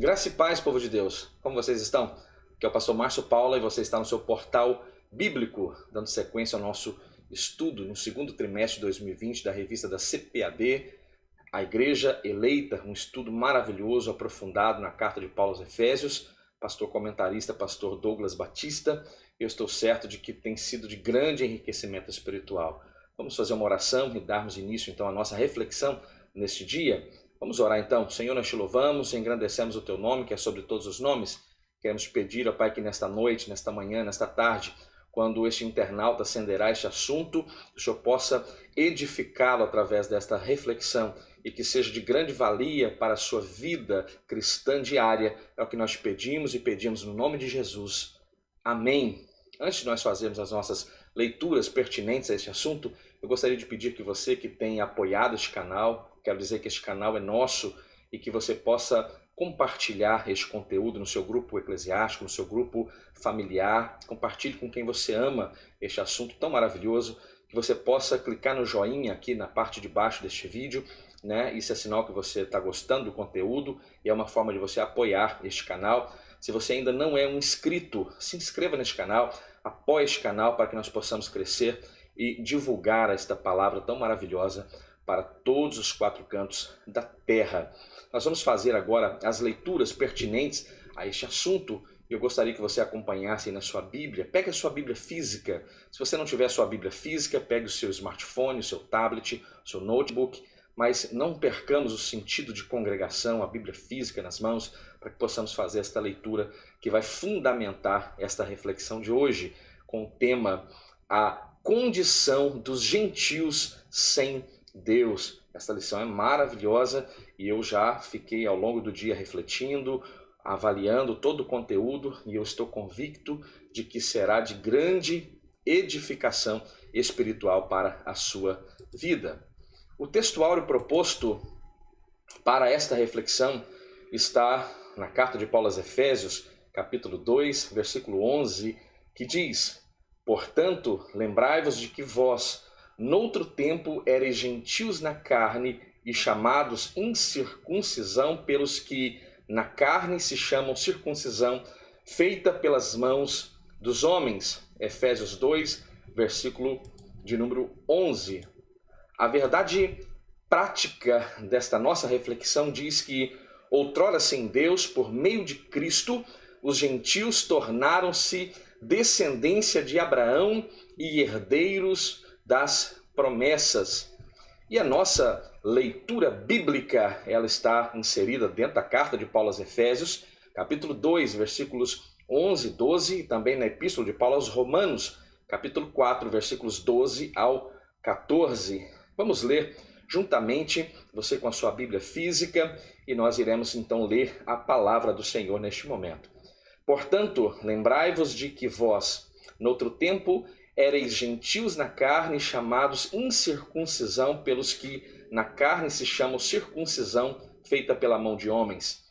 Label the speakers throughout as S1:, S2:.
S1: Graça e paz, povo de Deus. Como vocês estão? Aqui é o pastor Márcio Paula e você está no seu portal bíblico, dando sequência ao nosso estudo no segundo trimestre de 2020 da revista da CPAD, a Igreja Eleita, um estudo maravilhoso, aprofundado na carta de Paulo aos Efésios. Pastor comentarista, pastor Douglas Batista. Eu estou certo de que tem sido de grande enriquecimento espiritual. Vamos fazer uma oração e darmos início então à nossa reflexão neste dia. Vamos orar então. Senhor, nós te louvamos e engrandecemos o teu nome, que é sobre todos os nomes. Queremos pedir, ó Pai, que nesta noite, nesta manhã, nesta tarde, quando este internauta acenderá este assunto, que o Senhor possa edificá-lo através desta reflexão e que seja de grande valia para a sua vida cristã diária. É o que nós pedimos e pedimos no nome de Jesus. Amém. Antes de nós fazermos as nossas leituras pertinentes a este assunto, eu gostaria de pedir que você que tem apoiado este canal, quero dizer que este canal é nosso, e que você possa compartilhar este conteúdo no seu grupo eclesiástico, no seu grupo familiar, compartilhe com quem você ama este assunto tão maravilhoso, que você possa clicar no joinha aqui na parte de baixo deste vídeo, né? Isso é sinal que você está gostando do conteúdo e é uma forma de você apoiar este canal. Se você ainda não é um inscrito, se inscreva neste canal, apoie este canal para que nós possamos crescer e divulgar esta palavra tão maravilhosa para todos os quatro cantos da terra. Nós vamos fazer agora as leituras pertinentes a este assunto. Eu gostaria que você acompanhasse aí na sua Bíblia. Pegue a sua Bíblia física. Se você não tiver a sua Bíblia física, pegue o seu smartphone, o seu tablet, o seu notebook. Mas não percamos o sentido de congregação, a Bíblia física nas mãos, para que possamos fazer esta leitura que vai fundamentar esta reflexão de hoje, com o tema A Condição dos Gentios sem Deus. Esta lição é maravilhosa e eu já fiquei ao longo do dia refletindo, avaliando todo o conteúdo e eu estou convicto de que será de grande edificação espiritual para a sua vida. O textuário proposto para esta reflexão está na carta de Paulo aos Efésios, capítulo 2, versículo 11, que diz: Portanto, lembrai-vos de que vós, noutro tempo, ereis gentios na carne e chamados incircuncisão pelos que na carne se chamam circuncisão, feita pelas mãos dos homens. Efésios 2, versículo de número 11. A verdade prática desta nossa reflexão diz que, outrora sem Deus, por meio de Cristo, os gentios tornaram-se descendência de Abraão e herdeiros das promessas. E a nossa leitura bíblica, ela está inserida dentro da carta de Paulo aos Efésios, capítulo 2, versículos 11 e 12, e também na epístola de Paulo aos Romanos, capítulo 4, versículos 12 ao 14. Vamos ler juntamente, você com a sua Bíblia física, e nós iremos então ler a palavra do Senhor neste momento. Portanto, lembrai-vos de que vós, noutro tempo, ereis gentios na carne, chamados incircuncisão pelos que na carne se chamam circuncisão, feita pela mão de homens.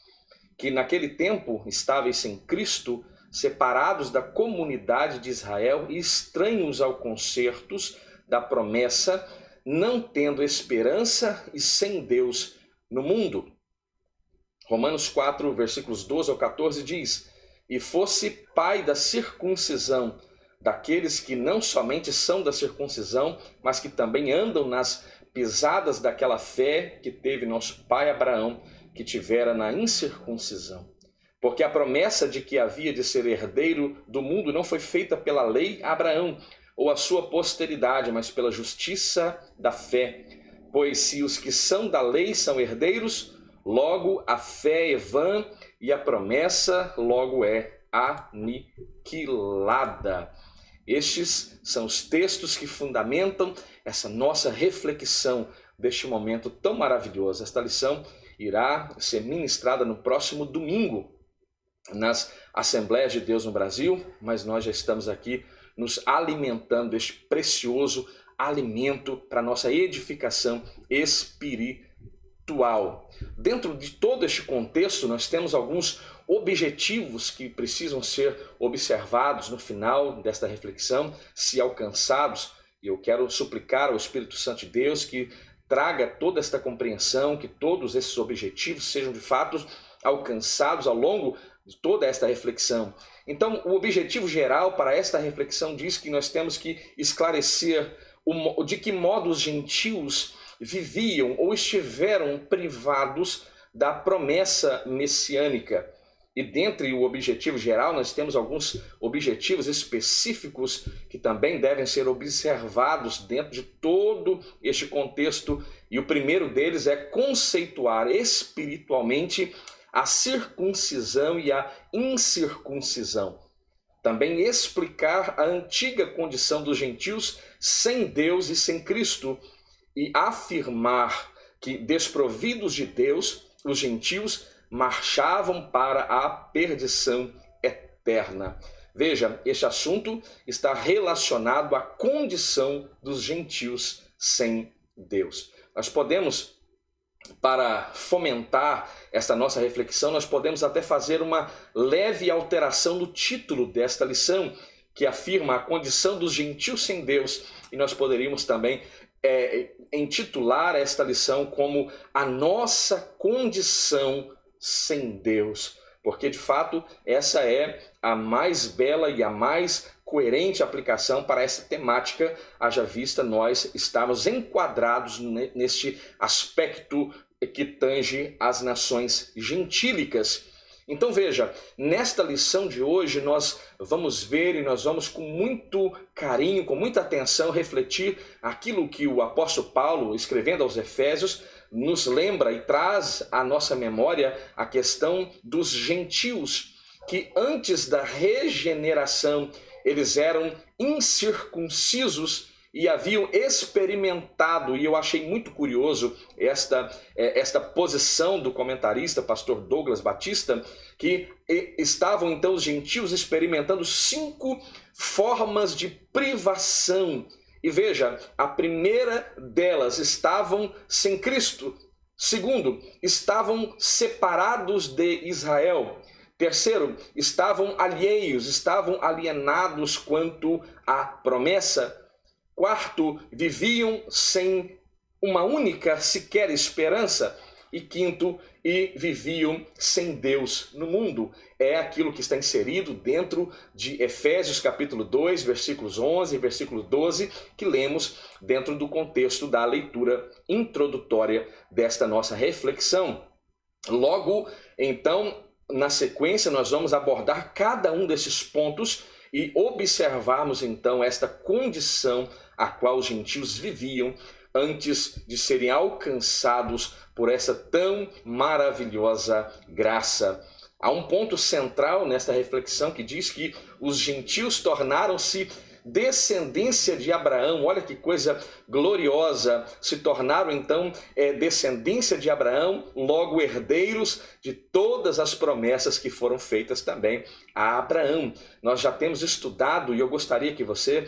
S1: Que naquele tempo estáveis sem Cristo, separados da comunidade de Israel e estranhos ao concertos da promessa, não tendo esperança e sem Deus no mundo. Romanos 4, versículos 12 ao 14 diz: E fosse pai da circuncisão, daqueles que não somente são da circuncisão, mas que também andam nas pisadas daquela fé que teve nosso pai Abraão, que tivera na incircuncisão. Porque a promessa de que havia de ser herdeiro do mundo não foi feita pela lei a Abraão, ou a sua posteridade, mas pela justiça da fé. Pois se os que são da lei são herdeiros, logo a fé é vã e a promessa logo é aniquilada. Estes são os textos que fundamentam essa nossa reflexão deste momento tão maravilhoso. Esta lição irá ser ministrada no próximo domingo nas Assembleias de Deus no Brasil, mas nós já estamos aqui nos alimentando deste precioso alimento para nossa edificação espiritual. Dentro de todo este contexto, nós temos alguns objetivos que precisam ser observados no final desta reflexão, se alcançados. E eu quero suplicar ao Espírito Santo de Deus que traga toda esta compreensão, que todos esses objetivos sejam de fato alcançados ao longo de toda esta reflexão. Então, o objetivo geral para esta reflexão diz que nós temos que esclarecer de que modo os gentios viviam ou estiveram privados da promessa messiânica. E dentre o objetivo geral, nós temos alguns objetivos específicos que também devem ser observados dentro de todo este contexto. E o primeiro deles é conceituar espiritualmente a circuncisão e a incircuncisão. Também explicar a antiga condição dos gentios sem Deus e sem Cristo. E afirmar que, desprovidos de Deus, os gentios marchavam para a perdição eterna. Veja, este assunto está relacionado à condição dos gentios sem Deus. Nós podemos, para fomentar esta nossa reflexão, nós podemos até fazer uma leve alteração no título desta lição, que afirma a condição dos gentios sem Deus, e nós poderíamos também intitular esta lição como a nossa condição sem Deus, porque de fato essa é a mais bela e a mais coerente aplicação para essa temática, haja vista nós estarmos enquadrados neste aspecto que tange as nações gentílicas. Então veja, nesta lição de hoje nós vamos ver e nós vamos com muito carinho, com muita atenção refletir aquilo que o apóstolo Paulo, escrevendo aos Efésios, nos lembra e traz à nossa memória a questão dos gentios, que antes da regeneração eles eram incircuncisos e haviam experimentado, e eu achei muito curioso esta posição do comentarista, pastor Douglas Batista, que estavam então os gentios experimentando 5 formas de privação. E veja, a primeira delas, estavam sem Cristo. Segundo, estavam separados de Israel. Terceiro, estavam alheios, estavam alienados quanto à promessa. Quarto, viviam sem uma única sequer esperança. E quinto, viviam sem Deus no mundo. É aquilo que está inserido dentro de Efésios capítulo 2, versículos 11 e versículo 12, que lemos dentro do contexto da leitura introdutória desta nossa reflexão. Logo, então, na sequência, nós vamos abordar cada um desses pontos e observarmos então esta condição a qual os gentios viviam antes de serem alcançados por essa tão maravilhosa graça. Há um ponto central nesta reflexão que diz que os gentios tornaram-se descendência de Abraão. Olha que coisa gloriosa! Se tornaram então descendência de Abraão, logo herdeiros de todas as promessas que foram feitas também a Abraão. Nós já temos estudado, e eu gostaria que você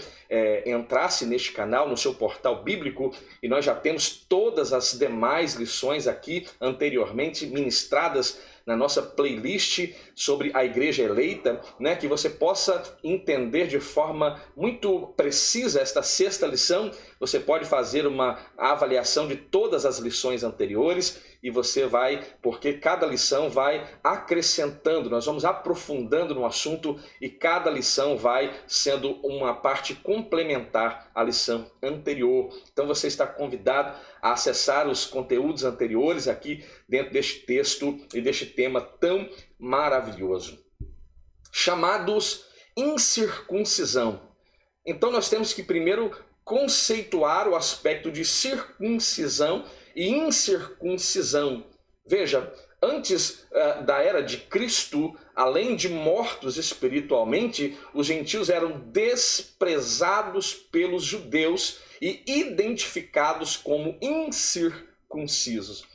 S1: entrasse neste canal, no seu portal bíblico, e nós já temos todas as demais lições aqui anteriormente ministradas na nossa playlist sobre a igreja eleita, né, que você possa entender de forma muito precisa esta sexta lição. Você pode fazer uma avaliação de todas as lições anteriores e você vai, porque cada lição vai acrescentando, nós vamos aprofundando no assunto e cada lição vai sendo uma parte complementar à lição anterior. Então você está convidado a acessar os conteúdos anteriores aqui dentro deste texto e deste tema tão maravilhoso. Chamados incircuncisão. Então nós temos que primeiro conceituar o aspecto de circuncisão e incircuncisão. Veja, antes da era de Cristo, além de mortos espiritualmente, os gentios eram desprezados pelos judeus e identificados como incircuncisos.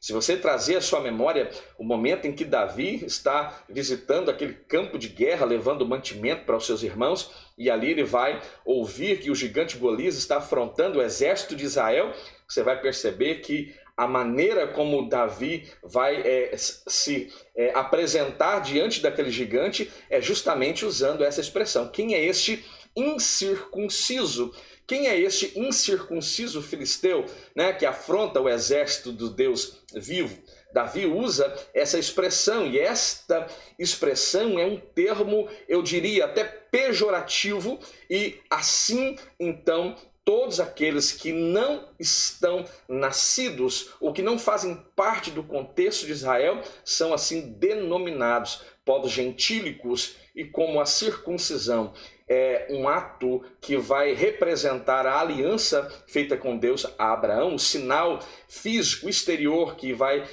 S1: Se você trazer à sua memória o momento em que Davi está visitando aquele campo de guerra, levando mantimento para os seus irmãos, e ali ele vai ouvir que o gigante Golias está afrontando o exército de Israel, você vai perceber que a maneira como Davi vai se apresentar diante daquele gigante é justamente usando essa expressão. Quem é este incircunciso. Quem é este incircunciso filisteu, né, que afronta o exército do Deus vivo? Davi usa essa expressão, e esta expressão é um termo, eu diria, até pejorativo, e assim, então, todos aqueles que não estão nascidos ou que não fazem parte do contexto de Israel são assim denominados povos gentílicos, e como a circuncisão é um ato que vai representar a aliança feita com Deus a Abraão, o sinal físico exterior que vai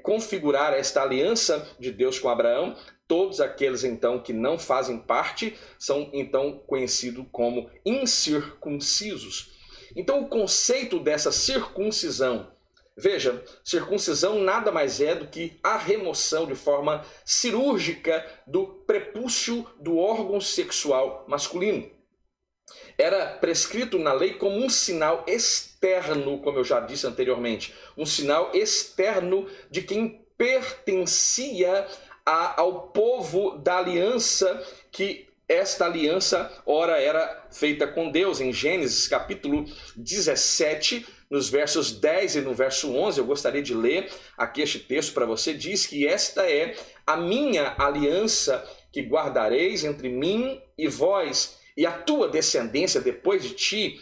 S1: configurar esta aliança de Deus com Abraão, todos aqueles então que não fazem parte são então conhecidos como incircuncisos. Então o conceito dessa circuncisão, veja, circuncisão nada mais é do que a remoção de forma cirúrgica do prepúcio do órgão sexual masculino. Era prescrito na lei como um sinal externo, como eu já disse anteriormente, um sinal externo de quem pertencia ao povo da aliança, que esta aliança, ora, era feita com Deus. Em Gênesis capítulo 17, nos versos 10 e no verso 11, eu gostaria de ler aqui este texto para você, diz que esta é a minha aliança que guardareis entre mim e vós, e a tua descendência depois de ti,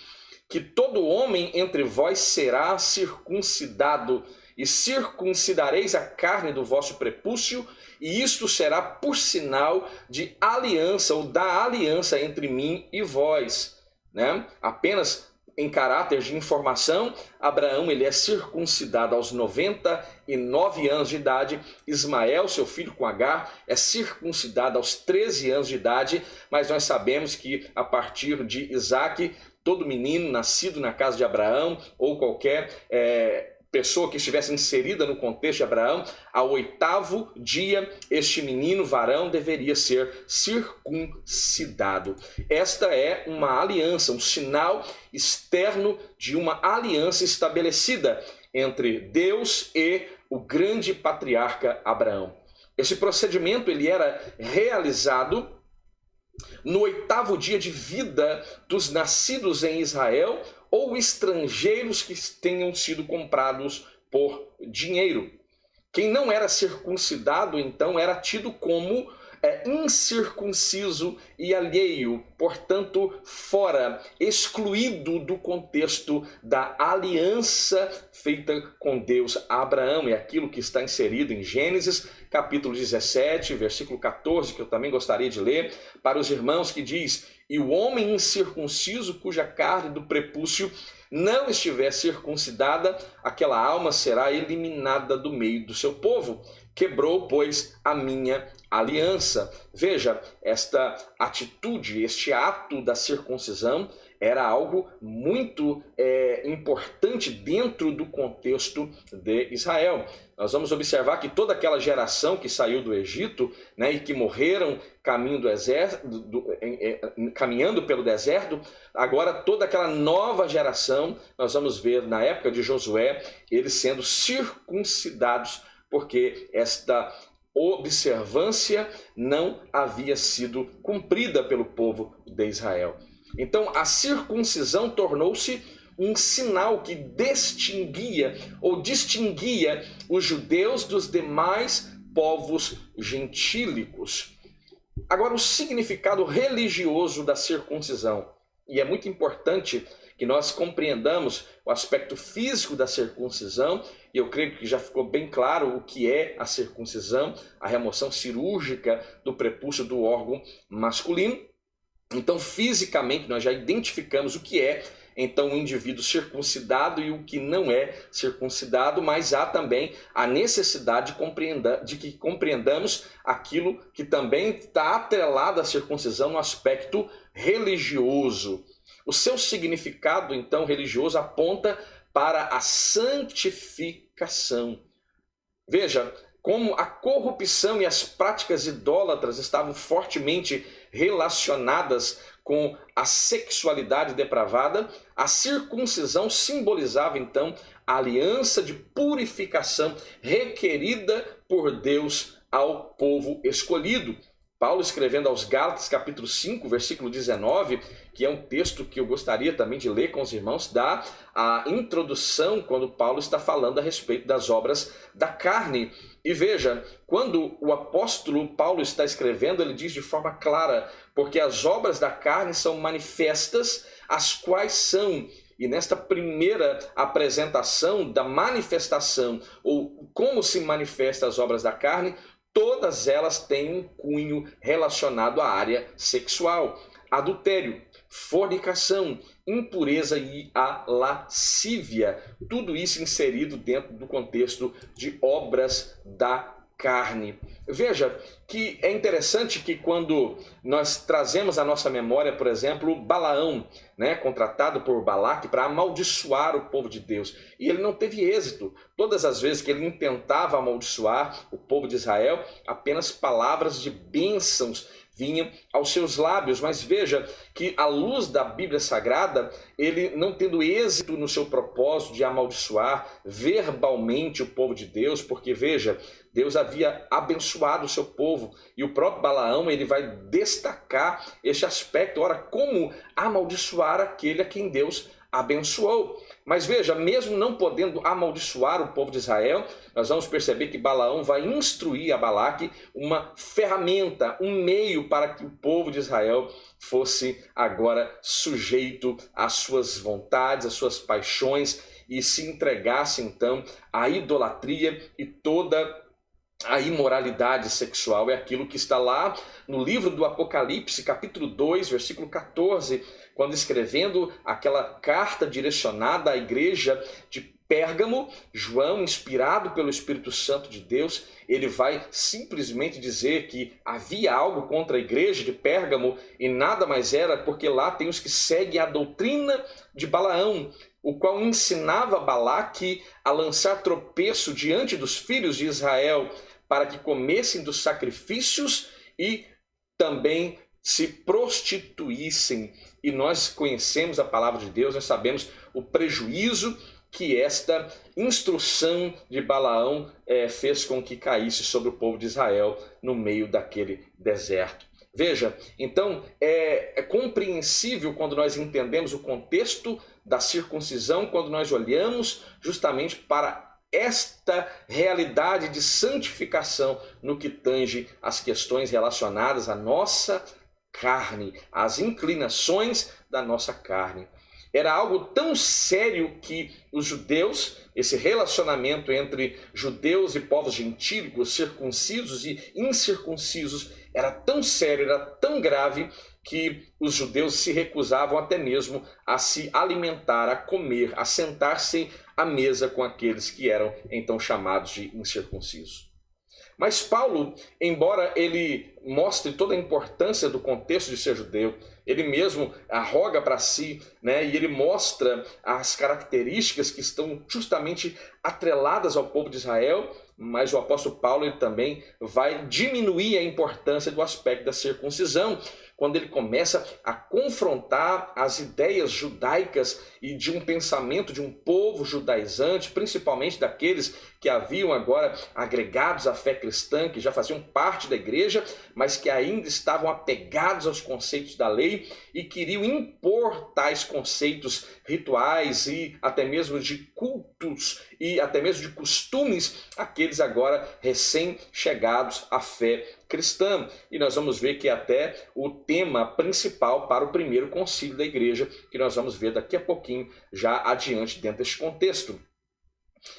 S1: que todo homem entre vós será circuncidado, e circuncidareis a carne do vosso prepúcio, e isto será por sinal de aliança, ou da aliança entre mim e vós. Né? Apenas em caráter de informação, Abraão ele é circuncidado aos 99 anos de idade, Ismael, seu filho com Agar, é circuncidado aos 13 anos de idade, mas nós sabemos que a partir de Isaque, todo menino nascido na casa de Abraão, ou qualquer pessoa que estivesse inserida no contexto de Abraão, ao 8º dia, este menino varão deveria ser circuncidado. Esta é uma aliança, um sinal externo de uma aliança estabelecida entre Deus e o grande patriarca Abraão. Esse procedimento ele era realizado no 8º dia de vida dos nascidos em Israel, ou estrangeiros que tenham sido comprados por dinheiro. Quem não era circuncidado, então, era tido como incircunciso e alheio, portanto, fora, excluído do contexto da aliança feita com Deus a Abraão. É aquilo que está inserido em Gênesis, capítulo 17, versículo 14, que eu também gostaria de ler para os irmãos, que diz: e o homem incircunciso, cuja carne do prepúcio não estiver circuncidada, aquela alma será eliminada do meio do seu povo. Quebrou, pois, a minha aliança. Veja, esta atitude, este ato da circuncisão era algo muito importante dentro do contexto de Israel. Nós vamos observar que toda aquela geração que saiu do Egito, né, e que morreram caminhando pelo deserto, agora toda aquela nova geração, nós vamos ver na época de Josué, eles sendo circuncidados, porque esta observância não havia sido cumprida pelo povo de Israel. Então a circuncisão tornou-se um sinal que distinguia os judeus dos demais povos gentílicos. Agora, o significado religioso da circuncisão, e é muito importante que nós compreendamos o aspecto físico da circuncisão, e eu creio que já ficou bem claro o que é a circuncisão, a remoção cirúrgica do prepúcio do órgão masculino. Então, fisicamente, nós já identificamos o que é então o indivíduo circuncidado e o que não é circuncidado, mas há também a necessidade de que compreendamos aquilo que também está atrelado à circuncisão no aspecto religioso. O seu significado, então, religioso aponta para a santificação. Veja, como a corrupção e as práticas idólatras estavam fortemente relacionadas com a sexualidade depravada, a circuncisão simbolizava então a aliança de purificação requerida por Deus ao povo escolhido. Paulo escrevendo aos Gálatas, capítulo 5, versículo 19, que é um texto que eu gostaria também de ler com os irmãos, dá a introdução quando Paulo está falando a respeito das obras da carne. E veja, quando o apóstolo Paulo está escrevendo, ele diz de forma clara, porque as obras da carne são manifestas, as quais são... E nesta primeira apresentação da manifestação, ou como se manifestam as obras da carne, todas elas têm um cunho relacionado à área sexual. Adultério, fornicação, impureza e a lascívia. Tudo isso inserido dentro do contexto de obras da carne. Veja que é interessante que quando nós trazemos à nossa memória, por exemplo, Balaão, contratado por Balaque para amaldiçoar o povo de Deus. E ele não teve êxito. Todas as vezes que ele tentava amaldiçoar o povo de Israel, apenas palavras de bênçãos vinham aos seus lábios. Mas veja que, à luz da Bíblia Sagrada, ele não tendo êxito no seu propósito de amaldiçoar verbalmente o povo de Deus, porque veja, Deus havia abençoado o seu povo, e o próprio Balaão ele vai destacar este aspecto. Ora, como amaldiçoar aquele a quem Deus abençoou? Mas veja, mesmo não podendo amaldiçoar o povo de Israel, nós vamos perceber que Balaão vai instruir a Balaque uma ferramenta, um meio para que o povo de Israel fosse agora sujeito às suas vontades, às suas paixões, e se entregasse então à idolatria e toda a imoralidade sexual. É aquilo que está lá no livro do Apocalipse, capítulo 2, versículo 14, quando escrevendo aquela carta direcionada à igreja de Pérgamo, João, inspirado pelo Espírito Santo de Deus, ele vai simplesmente dizer que havia algo contra a igreja de Pérgamo, e nada mais era porque lá tem os que seguem a doutrina de Balaão, o qual ensinava Balaque a lançar tropeço diante dos filhos de Israel, para que comessem dos sacrifícios e também se prostituíssem. E nós conhecemos a palavra de Deus, nós sabemos o prejuízo que esta instrução de Balaão fez com que caísse sobre o povo de Israel no meio daquele deserto. Veja, então é compreensível quando nós entendemos o contexto da circuncisão, quando nós olhamos justamente para esta realidade de santificação no que tange as questões relacionadas à nossa carne, às inclinações da nossa carne. Era algo tão sério que os judeus, esse relacionamento entre judeus e povos gentílicos, circuncisos e incircuncisos, era tão sério, era tão grave, que os judeus se recusavam até mesmo a se alimentar, a comer, a sentar-se à mesa com aqueles que eram então chamados de incircuncisos. Mas Paulo, embora ele mostre toda a importância do contexto de ser judeu, ele mesmo arroga para si, e ele mostra as características que estão justamente atreladas ao povo de Israel, mas o apóstolo Paulo ele também vai diminuir a importância do aspecto da circuncisão, quando ele começa a confrontar as ideias judaicas e de um pensamento de um povo judaizante, principalmente daqueles que haviam agora agregados à fé cristã, que já faziam parte da igreja, mas que ainda estavam apegados aos conceitos da lei e queriam impor tais conceitos rituais e até mesmo de cultos e até mesmo de costumes àqueles agora recém-chegados à fé cristã. E nós vamos ver que até o tema principal para o primeiro concílio da igreja, que nós vamos ver daqui a pouquinho, já adiante dentro deste contexto.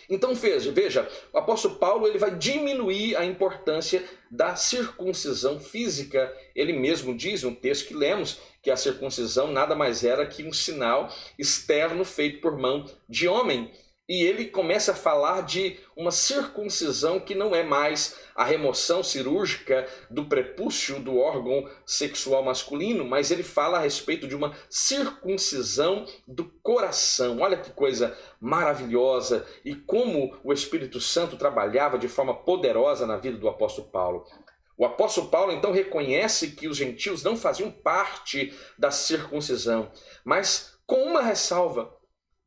S1: Então veja, o apóstolo Paulo ele vai diminuir a importância da circuncisão física. Ele mesmo diz no texto que lemos que a circuncisão nada mais era que um sinal externo feito por mão de homem. E ele começa a falar de uma circuncisão que não é mais a remoção cirúrgica do prepúcio do órgão sexual masculino, mas ele fala a respeito de uma circuncisão do coração. Olha que coisa maravilhosa e como o Espírito Santo trabalhava de forma poderosa na vida do apóstolo Paulo. O apóstolo Paulo então reconhece que os gentios não faziam parte da circuncisão, mas com uma ressalva.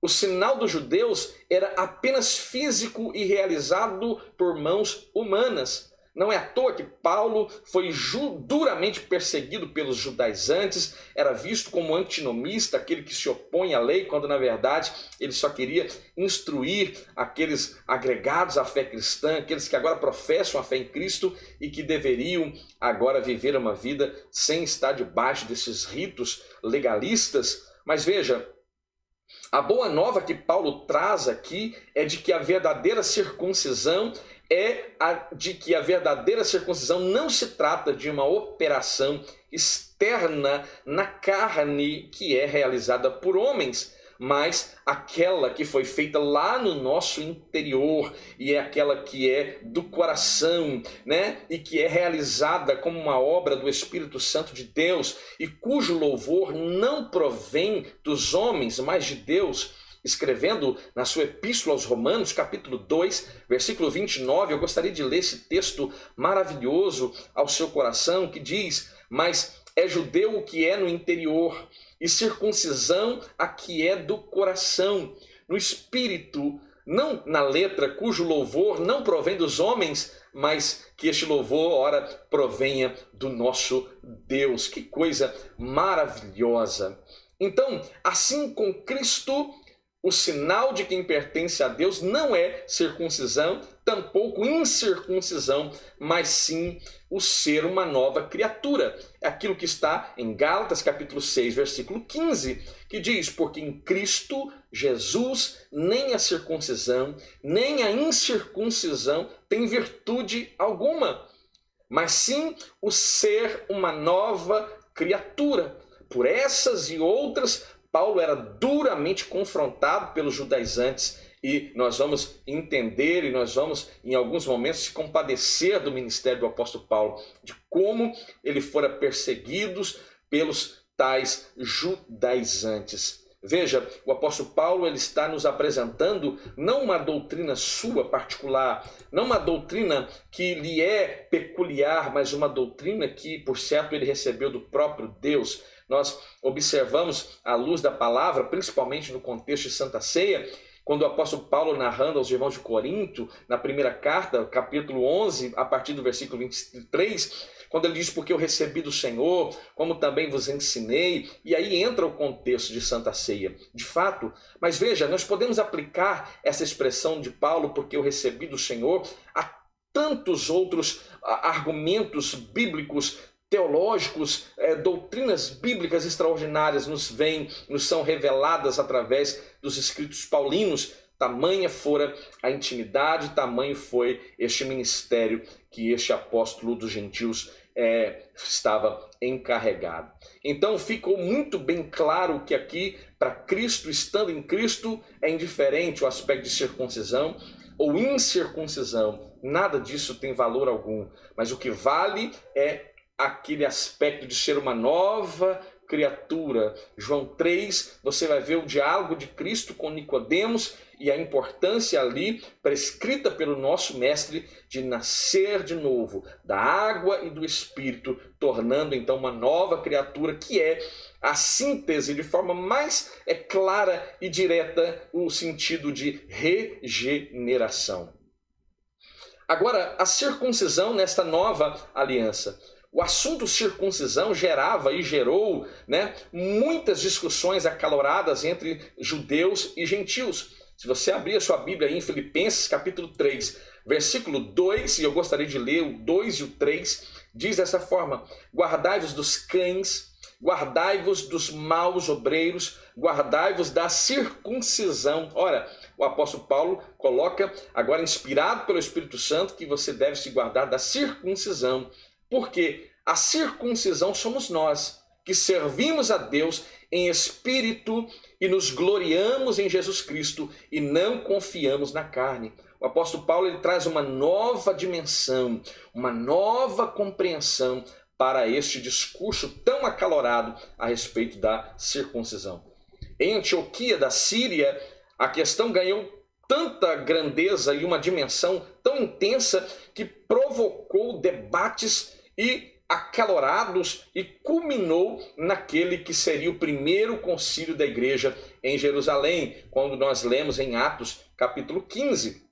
S1: O sinal dos judeus era apenas físico e realizado por mãos humanas. Não é à toa que Paulo foi duramente perseguido pelos judaizantes, era visto como antinomista, aquele que se opõe à lei, quando na verdade ele só queria instruir aqueles agregados à fé cristã, aqueles que agora professam a fé em Cristo e que deveriam agora viver uma vida sem estar debaixo desses ritos legalistas. Mas veja, a boa nova que Paulo traz aqui é de que a verdadeira circuncisão não se trata de uma operação externa na carne que é realizada por homens, mas aquela que foi feita lá no nosso interior, e é aquela que é do coração, né? E que é realizada como uma obra do Espírito Santo de Deus, e cujo louvor não provém dos homens, mas de Deus. Escrevendo na sua epístola aos Romanos, capítulo 2, versículo 29, eu gostaria de ler esse texto maravilhoso ao seu coração, que diz: mas é judeu o que é no interior, e circuncisão a que é do coração, no espírito, não na letra, cujo louvor não provém dos homens, mas que este louvor, ora, provenha do nosso Deus. Que coisa maravilhosa! Então, assim com Cristo, o sinal de quem pertence a Deus não é circuncisão, tampouco incircuncisão, mas sim o ser uma nova criatura. É aquilo que está em Gálatas capítulo 6, versículo 15, que diz: porque em Cristo Jesus nem a circuncisão, nem a incircuncisão tem virtude alguma, mas sim o ser uma nova criatura. Por essas e outras, Paulo era duramente confrontado pelos judaizantes, e nós vamos entender e nós vamos, em alguns momentos, se compadecer do ministério do apóstolo Paulo, de como ele fora perseguido pelos tais judaizantes. Veja, o apóstolo Paulo ele está nos apresentando não uma doutrina sua particular, não uma doutrina que lhe é peculiar, mas uma doutrina que, por certo, ele recebeu do próprio Deus. Nós observamos à luz da palavra, principalmente no contexto de Santa Ceia, quando o apóstolo Paulo, narrando aos irmãos de Corinto, na primeira carta, capítulo 11, a partir do versículo 23, quando ele diz: porque eu recebi do Senhor, como também vos ensinei, e aí entra o contexto de Santa Ceia, de fato. Mas veja, nós podemos aplicar essa expressão de Paulo, porque eu recebi do Senhor, a tantos outros argumentos bíblicos, teológicos, doutrinas bíblicas extraordinárias nos são reveladas através dos escritos paulinos. Tamanha fora a intimidade, tamanho foi este ministério que este apóstolo dos gentios estava encarregado. Então ficou muito bem claro que aqui, para Cristo, estando em Cristo, é indiferente o aspecto de circuncisão ou incircuncisão. Nada disso tem valor algum, mas o que vale é aquele aspecto de ser uma nova criatura. João 3, você vai ver o diálogo de Cristo com Nicodemos e a importância ali prescrita pelo nosso mestre de nascer de novo da água e do Espírito, tornando então uma nova criatura, que é a síntese de forma mais clara e direta o sentido de regeneração. Agora, a circuncisão nesta nova aliança. O assunto circuncisão gerava e gerou, muitas discussões acaloradas entre judeus e gentios. Se você abrir a sua Bíblia aí em Filipenses capítulo 3, versículo 2, e eu gostaria de ler o 2 e o 3, diz dessa forma: guardai-vos dos cães, guardai-vos dos maus obreiros, guardai-vos da circuncisão. Ora, o apóstolo Paulo coloca, agora inspirado pelo Espírito Santo, que você deve se guardar da circuncisão. Porque a circuncisão somos nós, que servimos a Deus em espírito e nos gloriamos em Jesus Cristo e não confiamos na carne. O apóstolo Paulo ele traz uma nova dimensão, uma nova compreensão para este discurso tão acalorado a respeito da circuncisão. Em Antioquia da Síria, a questão ganhou tanta grandeza e uma dimensão tão intensa que provocou debates e acalorados e culminou naquele que seria o primeiro concílio da igreja em Jerusalém, quando nós lemos em Atos capítulo 15.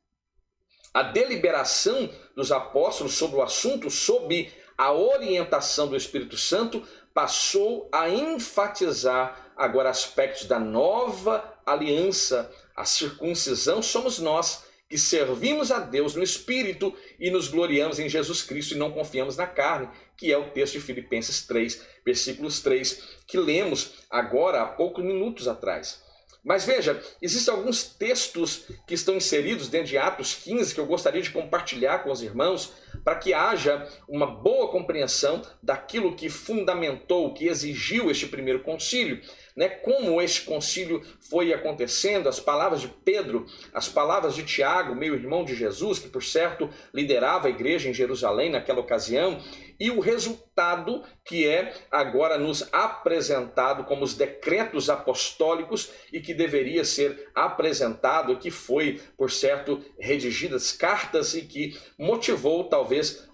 S1: A deliberação dos apóstolos sobre o assunto, sob a orientação do Espírito Santo, passou a enfatizar agora aspectos da nova aliança. A circuncisão somos nós, que servimos a Deus no Espírito e nos gloriamos em Jesus Cristo e não confiamos na carne, que é o texto de Filipenses 3, versículos 3, que lemos agora há poucos minutos atrás. Mas veja, existem alguns textos que estão inseridos dentro de Atos 15 que eu gostaria de compartilhar com os irmãos para que haja uma boa compreensão daquilo que fundamentou, que exigiu este primeiro concílio, né? Como este concílio foi acontecendo, as palavras de Pedro, as palavras de Tiago, meio irmão de Jesus, que por certo liderava a igreja em Jerusalém naquela ocasião, e o resultado que é agora nos apresentado como os decretos apostólicos e que deveria ser apresentado, que foi, por certo, redigidas cartas e que motivou talvez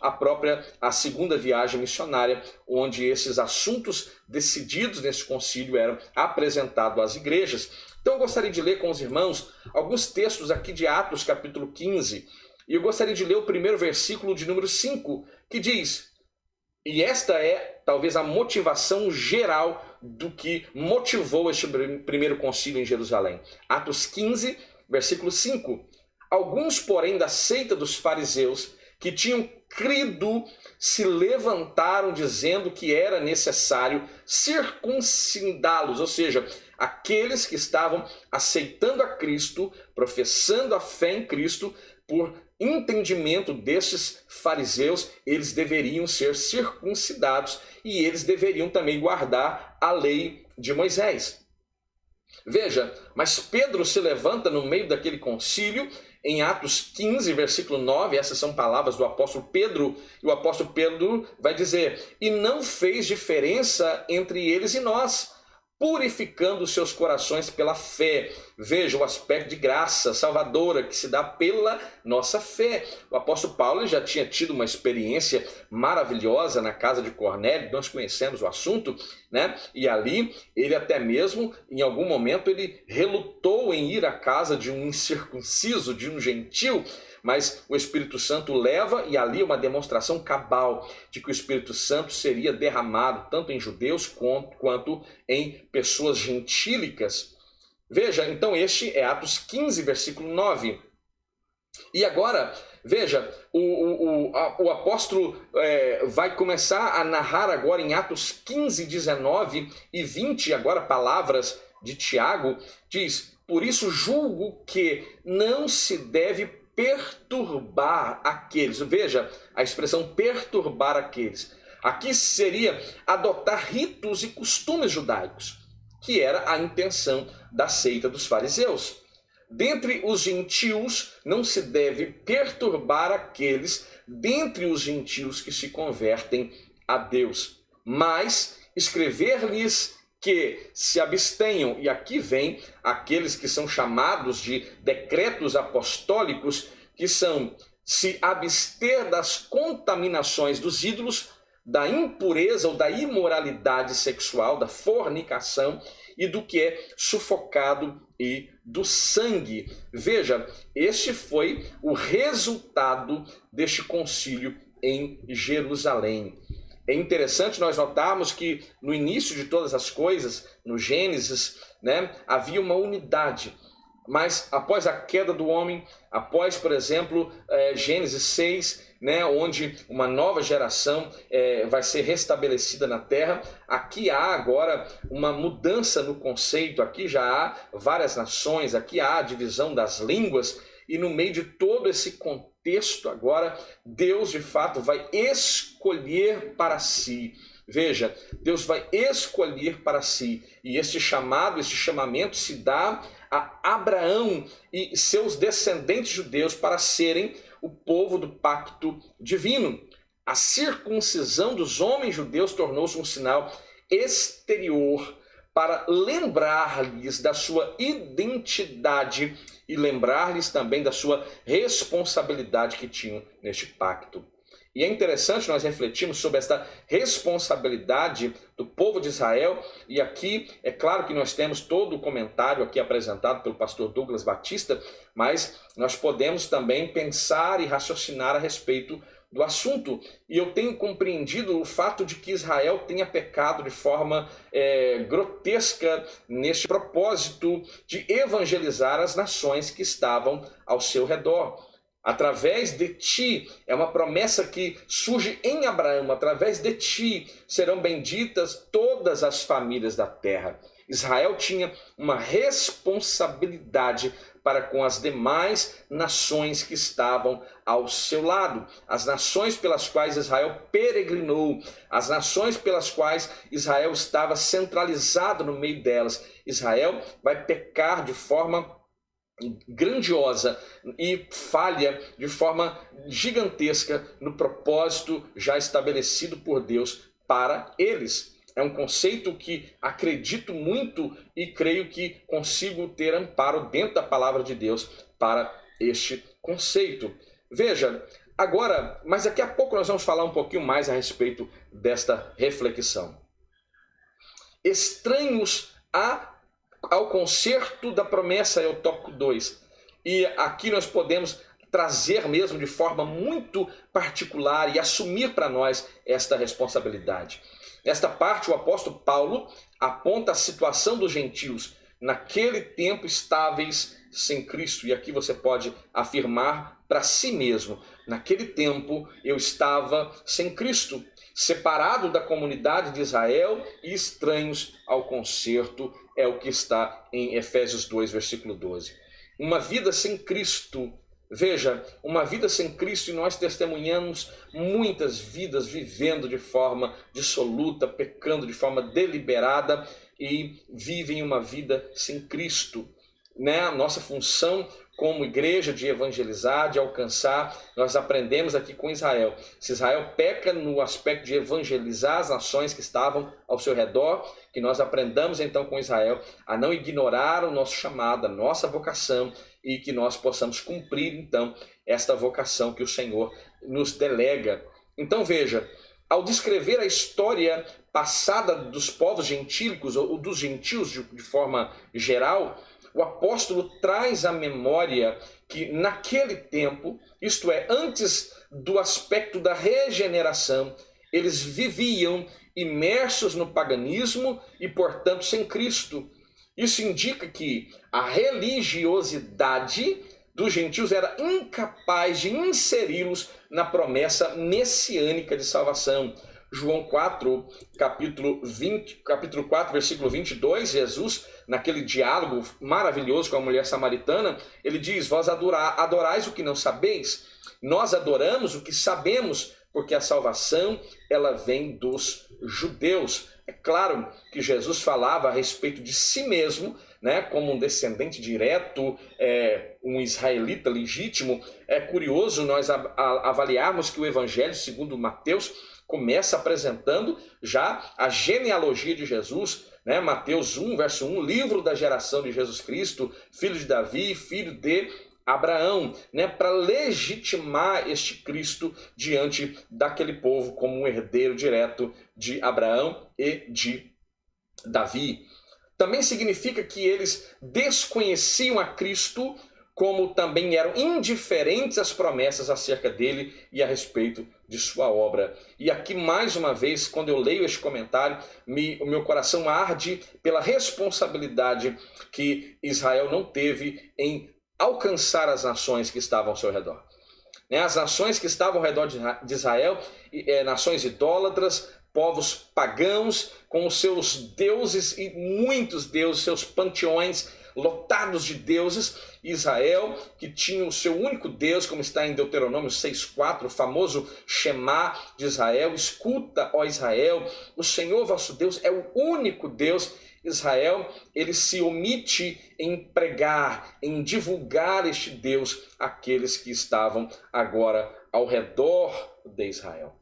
S1: a segunda viagem missionária, onde esses assuntos decididos nesse concílio eram apresentados às igrejas. Então eu gostaria de ler com os irmãos alguns textos aqui de Atos capítulo 15, e eu gostaria de ler o primeiro versículo de número 5, que diz: e esta é talvez a motivação geral do que motivou este primeiro concílio em Jerusalém. Atos 15, versículo 5. Alguns, porém, da seita dos fariseus, que tinham crido, se levantaram dizendo que era necessário circuncidá-los, ou seja, aqueles que estavam aceitando a Cristo, professando a fé em Cristo, por entendimento desses fariseus, eles deveriam ser circuncidados e eles deveriam também guardar a lei de Moisés. Veja, mas Pedro se levanta no meio daquele concílio, em Atos 15, versículo 9, essas são palavras do apóstolo Pedro, e o apóstolo Pedro vai dizer: e não fez diferença entre eles e nós, purificando os seus corações pela fé. Veja o aspecto de graça salvadora que se dá pela nossa fé. O apóstolo Paulo já tinha tido uma experiência maravilhosa na casa de Cornélio, nós conhecemos o assunto, né? E ali ele até mesmo, em algum momento, ele relutou em ir à casa de um incircunciso, de um gentil, mas o Espírito Santo leva, e ali uma demonstração cabal de que o Espírito Santo seria derramado tanto em judeus quanto em pessoas gentílicas. Veja, então este é Atos 15, versículo 9. E agora, veja, o apóstolo vai começar a narrar agora em Atos 15, 19 e 20, agora palavras de Tiago, diz: por isso julgo que não se deve perturbar aqueles. Veja a expressão perturbar aqueles. Aqui seria adotar ritos e costumes judaicos, que era a intenção da seita dos fariseus. Dentre os gentios não se deve perturbar aqueles dentre os gentios que se convertem a Deus, mas escrever-lhes que se abstenham, e aqui vem aqueles que são chamados de decretos apostólicos, que são se abster das contaminações dos ídolos, da impureza ou da imoralidade sexual, da fornicação e do que é sufocado e do sangue. Veja, este foi o resultado deste concílio em Jerusalém. É interessante nós notarmos que no início de todas as coisas, no Gênesis, né, havia uma unidade. Mas após a queda do homem, após, por exemplo, Gênesis 6, né, onde uma nova geração vai ser restabelecida na terra, aqui há agora uma mudança no conceito, aqui já há várias nações, aqui há a divisão das línguas, e no meio de todo esse contexto agora, Deus de fato vai escolher para si. Veja, Deus vai escolher para si, e este chamamento se dá a Abraão e seus descendentes judeus para serem o povo do pacto divino. A circuncisão dos homens judeus tornou-se um sinal exterior para lembrar-lhes da sua identidade e lembrar-lhes também da sua responsabilidade que tinham neste pacto. E é interessante nós refletirmos sobre esta responsabilidade do povo de Israel. E aqui é claro que nós temos todo o comentário aqui apresentado pelo pastor Douglas Batista, mas nós podemos também pensar e raciocinar a respeito do assunto. E eu tenho compreendido o fato de que Israel tenha pecado de forma grotesca neste propósito de evangelizar as nações que estavam ao seu redor. Através de ti, é uma promessa que surge em Abraão, através de ti serão benditas todas as famílias da terra. Israel tinha uma responsabilidade para com as demais nações que estavam ao seu lado, as nações pelas quais Israel peregrinou, as nações pelas quais Israel estava centralizado no meio delas. Israel vai pecar de forma grandiosa e falha de forma gigantesca no propósito já estabelecido por Deus para eles. É um conceito que acredito muito e creio que consigo ter amparo dentro da palavra de Deus para este conceito. Veja, agora, mas daqui a pouco nós vamos falar um pouquinho mais a respeito desta reflexão. Estranhos ao concerto da promessa é o tópico 2. E aqui nós podemos trazer mesmo de forma muito particular e assumir para nós esta responsabilidade. Nesta parte, o apóstolo Paulo aponta a situação dos gentios naquele tempo estáveis sem Cristo. E aqui você pode afirmar para si mesmo: naquele tempo eu estava sem Cristo, separado da comunidade de Israel e estranhos ao concerto, é o que está em Efésios 2, versículo 12. Uma vida sem Cristo, veja, uma vida sem Cristo, e nós testemunhamos muitas vidas vivendo de forma dissoluta, pecando de forma deliberada e vivem uma vida sem Cristo. A nossa função como igreja de evangelizar, de alcançar, nós aprendemos aqui com Israel. Se Israel peca no aspecto de evangelizar as nações que estavam ao seu redor, que nós aprendamos então com Israel a não ignorar o nosso chamado, a nossa vocação, e que nós possamos cumprir então esta vocação que o Senhor nos delega. Então veja, ao descrever a história passada dos povos gentílicos, ou dos gentios de forma geral, o apóstolo traz à memória que naquele tempo, isto é, antes do aspecto da regeneração, eles viviam imersos no paganismo e, portanto, sem Cristo. Isso indica que a religiosidade dos gentios era incapaz de inseri-los na promessa messiânica de salvação. João 4, capítulo 4, versículo 22, Jesus, naquele diálogo maravilhoso com a mulher samaritana, ele diz: vós adorais o que não sabeis, nós adoramos o que sabemos, porque a salvação ela vem dos judeus. É claro que Jesus falava a respeito de si mesmo, como um descendente direto, um israelita legítimo. É curioso nós avaliarmos que o Evangelho segundo Mateus começa apresentando já a genealogia de Jesus, Mateus 1, verso 1, livro da geração de Jesus Cristo, filho de Davi, filho de Abraão, para legitimar este Cristo diante daquele povo como um herdeiro direto de Abraão e de Davi. Também significa que eles desconheciam a Cristo, como também eram indiferentes às promessas acerca dele e a respeito de sua obra. E aqui, mais uma vez, quando eu leio este comentário, o meu coração arde pela responsabilidade que Israel não teve em alcançar as nações que estavam ao seu redor. As nações que estavam ao redor de Israel, nações idólatras, povos pagãos, com os seus deuses e muitos deuses, seus panteões lotados de deuses. Israel, que tinha o seu único Deus, como está em Deuteronômio 6,4, o famoso Shema de Israel: escuta, ó Israel, o Senhor vosso Deus é o único Deus. Israel, ele se omite em pregar, em divulgar este Deus àqueles que estavam agora ao redor de Israel.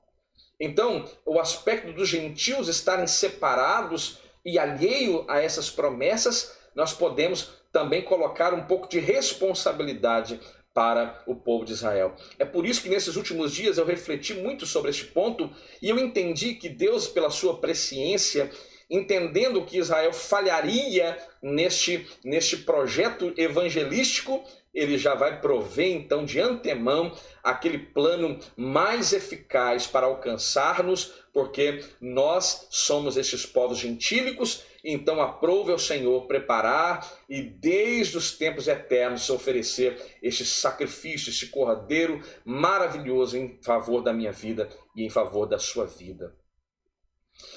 S1: Então, o aspecto dos gentios estarem separados e alheio a essas promessas, nós podemos também colocar um pouco de responsabilidade para o povo de Israel. É por isso que nesses últimos dias eu refleti muito sobre este ponto e eu entendi que Deus, pela sua presciência, entendendo que Israel falharia neste projeto evangelístico, ele já vai prover então de antemão aquele plano mais eficaz para alcançar-nos, porque nós somos estes povos gentílicos. Então aprove ao Senhor preparar e desde os tempos eternos oferecer este sacrifício, este cordeiro maravilhoso em favor da minha vida e em favor da sua vida.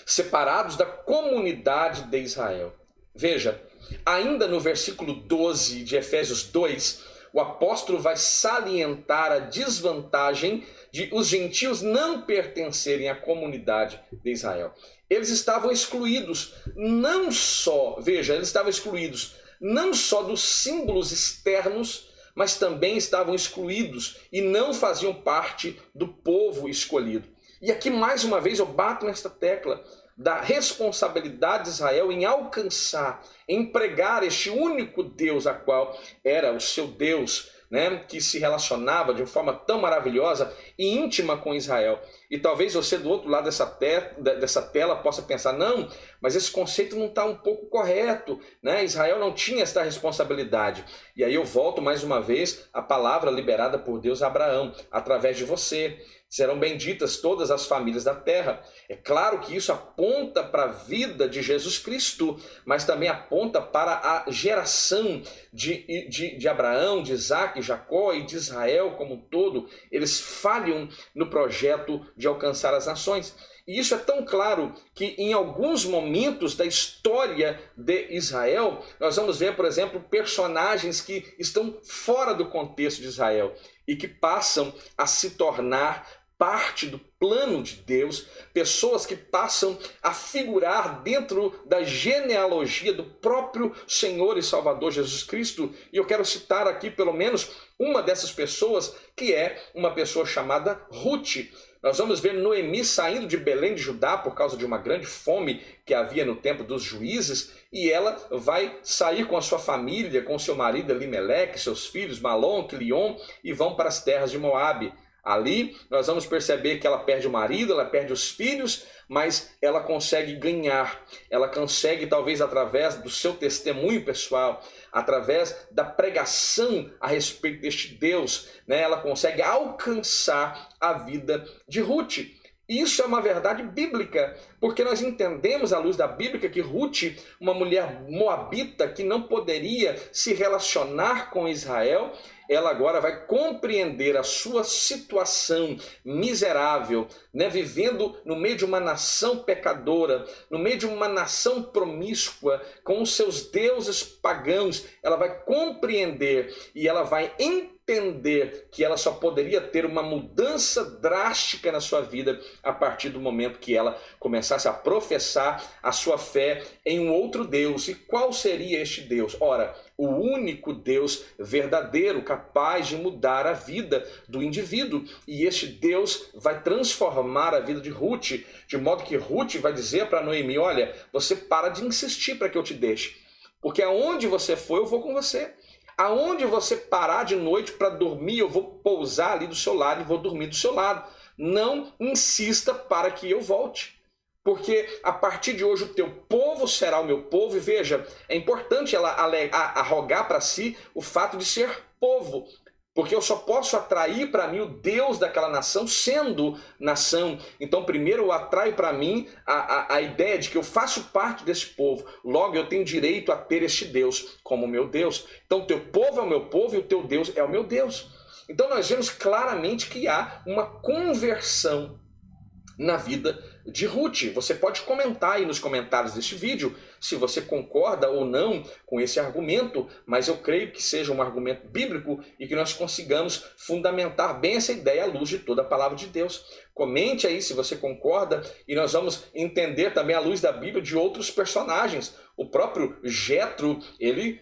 S1: Separados da comunidade de Israel. Veja, ainda no versículo 12 de Efésios 2, o apóstolo vai salientar a desvantagem de os gentios não pertencerem à comunidade de Israel. Eles estavam excluídos não só, veja, eles estavam excluídos não só dos símbolos externos, mas também estavam excluídos e não faziam parte do povo escolhido. E aqui mais uma vez eu bato nesta tecla da responsabilidade de Israel em alcançar, em pregar este único Deus, a qual era o seu Deus, né, que se relacionava de uma forma tão maravilhosa e íntima com Israel. E talvez você do outro lado dessa tela possa pensar, não, mas esse conceito não está um pouco correto, né? Israel não tinha esta responsabilidade. E aí eu volto mais uma vez à palavra liberada por Deus a Abraão, através de você. Serão benditas todas as famílias da terra. É claro que isso aponta para a vida de Jesus Cristo, mas também aponta para a geração de Abraão, de Isaac, Jacó e de Israel como um todo. Eles falham no projeto de alcançar as nações. E isso é tão claro que em alguns momentos da história de Israel, nós vamos ver, por exemplo, personagens que estão fora do contexto de Israel e que passam a se tornar parte do plano de Deus, pessoas que passam a figurar dentro da genealogia do próprio Senhor e Salvador Jesus Cristo. E eu quero citar aqui pelo menos uma dessas pessoas, que é uma pessoa chamada Ruth. Nós vamos ver Noemi saindo de Belém de Judá por causa de uma grande fome que havia no tempo dos juízes, e ela vai sair com a sua família, com seu marido Elimeleque, seus filhos Malom, Quilion, e vão para as terras de Moabe. Ali nós vamos perceber que ela perde o marido, ela perde os filhos, mas ela consegue ganhar, ela consegue talvez através do seu testemunho pessoal, através da pregação a respeito deste Deus, né, ela consegue alcançar a vida de Ruth. Isso é uma verdade bíblica, porque nós entendemos à luz da Bíblia que Ruth, uma mulher moabita que não poderia se relacionar com Israel, ela agora vai compreender a sua situação miserável, né, vivendo no meio de uma nação pecadora, no meio de uma nação promíscua, com os seus deuses pagãos. Ela vai compreender e ela vai entender que ela só poderia ter uma mudança drástica na sua vida a partir do momento que ela começasse a professar a sua fé em um outro Deus. E qual seria este Deus? Ora, o único Deus verdadeiro, capaz de mudar a vida do indivíduo. E este Deus vai transformar a vida de Ruth, de modo que Ruth vai dizer para Noemi, olha, você para de insistir para que eu te deixe, porque aonde você for, eu vou com você. Aonde você parar de noite para dormir, eu vou pousar ali do seu lado e vou dormir do seu lado. Não insista para que eu volte. Porque a partir de hoje o teu povo será o meu povo. E veja, é importante ela arrogar para si o fato de ser povo. Porque eu só posso atrair para mim o Deus daquela nação sendo nação. Então primeiro eu atraio para mim a ideia de que eu faço parte desse povo. Logo eu tenho direito a ter este Deus como meu Deus. Então o teu povo é o meu povo e o teu Deus é o meu Deus. Então nós vemos claramente que há uma conversão na vida de Ruth. Você pode comentar aí nos comentários deste vídeo se você concorda ou não com esse argumento, mas eu creio que seja um argumento bíblico e que nós consigamos fundamentar bem essa ideia à luz de toda a palavra de Deus. Comente aí se você concorda e nós vamos entender também à luz da Bíblia de outros personagens. O próprio Jetro, ele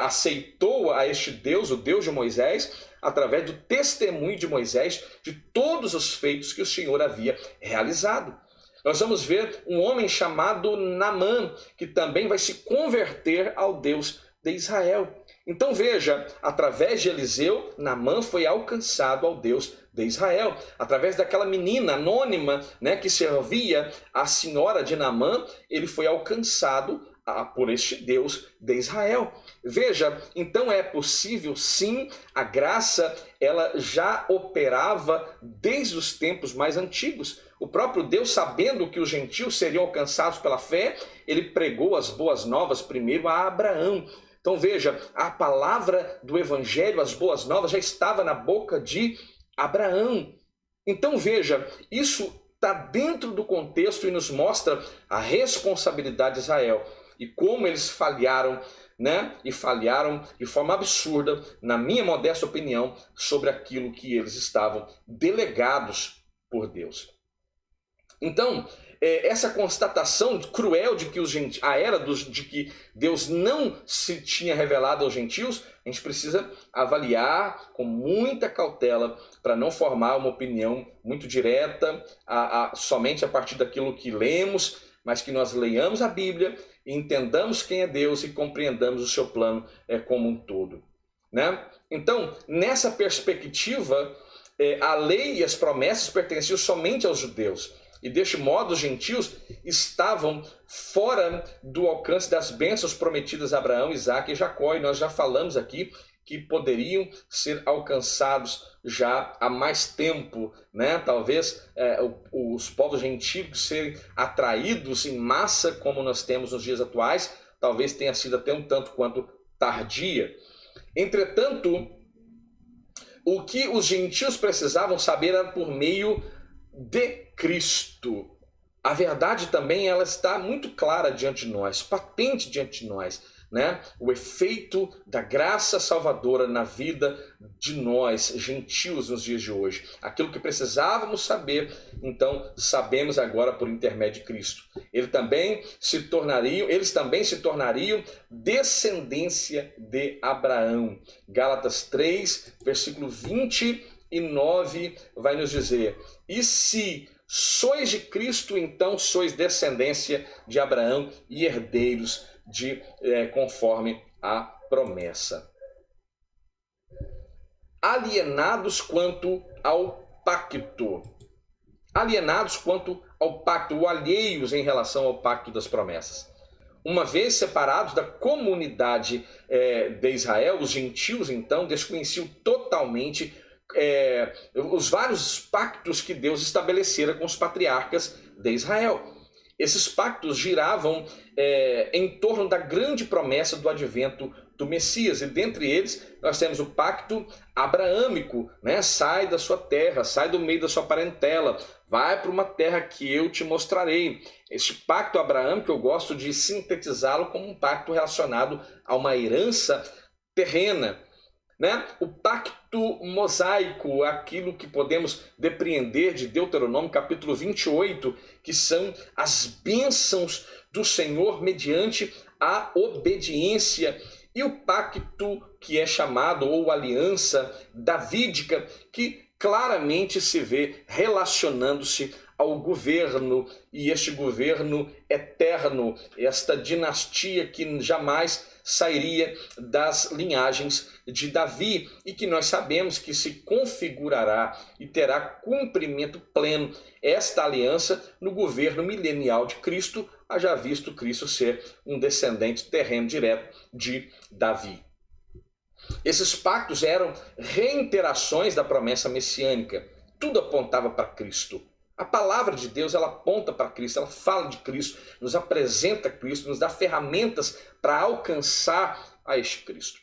S1: aceitou a este Deus, o Deus de Moisés, através do testemunho de Moisés de todos os feitos que o Senhor havia realizado. Nós vamos ver um homem chamado Naamã, que também vai se converter ao Deus de Israel. Então veja, através de Eliseu, Naamã foi alcançado ao Deus de Israel. Através daquela menina anônima, né, que servia a senhora de Naamã, ele foi alcançado por este Deus de Israel. Veja, então é possível sim, a graça ela já operava desde os tempos mais antigos. O próprio Deus, sabendo que os gentios seriam alcançados pela fé, ele pregou as boas novas primeiro a Abraão. Então veja, a palavra do evangelho, as boas novas, já estava na boca de Abraão. Então veja, isso está dentro do contexto e nos mostra a responsabilidade de Israel e como eles falharam, né? E falharam de forma absurda, na minha modesta opinião, sobre aquilo que eles estavam delegados por Deus. Então, essa constatação cruel de que a era de que Deus não se tinha revelado aos gentios, a gente precisa avaliar com muita cautela para não formar uma opinião muito direta, somente a partir daquilo que lemos, mas que nós leiamos a Bíblia, entendamos quem é Deus e compreendamos o seu plano como um todo, né? Então, nessa perspectiva, a lei e as promessas pertenciam somente aos judeus. E deste modo os gentios estavam fora do alcance das bênçãos prometidas a Abraão, Isaque e Jacó. E nós já falamos aqui que poderiam ser alcançados já há mais tempo, né? Talvez os povos gentios serem atraídos em massa, como nós temos nos dias atuais, talvez tenha sido até um tanto quanto tardia. Entretanto, o que os gentios precisavam saber era por meio de Cristo. A verdade também ela está muito clara diante de nós, patente diante de nós, né? O efeito da graça salvadora na vida de nós, gentios, nos dias de hoje. Aquilo que precisávamos saber, então sabemos agora por intermédio de Cristo. Eles também se tornariam descendência de Abraão. Gálatas 3, versículo 29 vai nos dizer: e se sois de Cristo, então sois descendência de Abraão e herdeiros conforme a promessa. Alienados quanto ao pacto. Alienados quanto ao pacto, ou alheios em relação ao pacto das promessas. Uma vez separados da comunidade de Israel, os gentios então desconheciam totalmente os vários pactos que Deus estabelecera com os patriarcas de Israel. Esses pactos giravam em torno da grande promessa do advento do Messias, e dentre eles nós temos o pacto abraâmico, né? Sai da sua terra, sai do meio da sua parentela, vai para uma terra que eu te mostrarei. Este pacto abraâmico eu gosto de sintetizá-lo como um pacto relacionado a uma herança terrena, né? O pacto mosaico, aquilo que podemos depreender de Deuteronômio capítulo 28, que são as bênçãos do Senhor mediante a obediência, e o pacto que é chamado, ou aliança davídica, que claramente se vê relacionando-se ao governo, e este governo eterno, esta dinastia que jamais sairia das linhagens de Davi, e que nós sabemos que se configurará e terá cumprimento pleno esta aliança no governo milenial de Cristo, haja visto Cristo ser um descendente terreno direto de Davi. Esses pactos eram reiterações da promessa messiânica, tudo apontava para Cristo. A palavra de Deus, ela aponta para Cristo, ela fala de Cristo, nos apresenta Cristo, nos dá ferramentas para alcançar a este Cristo.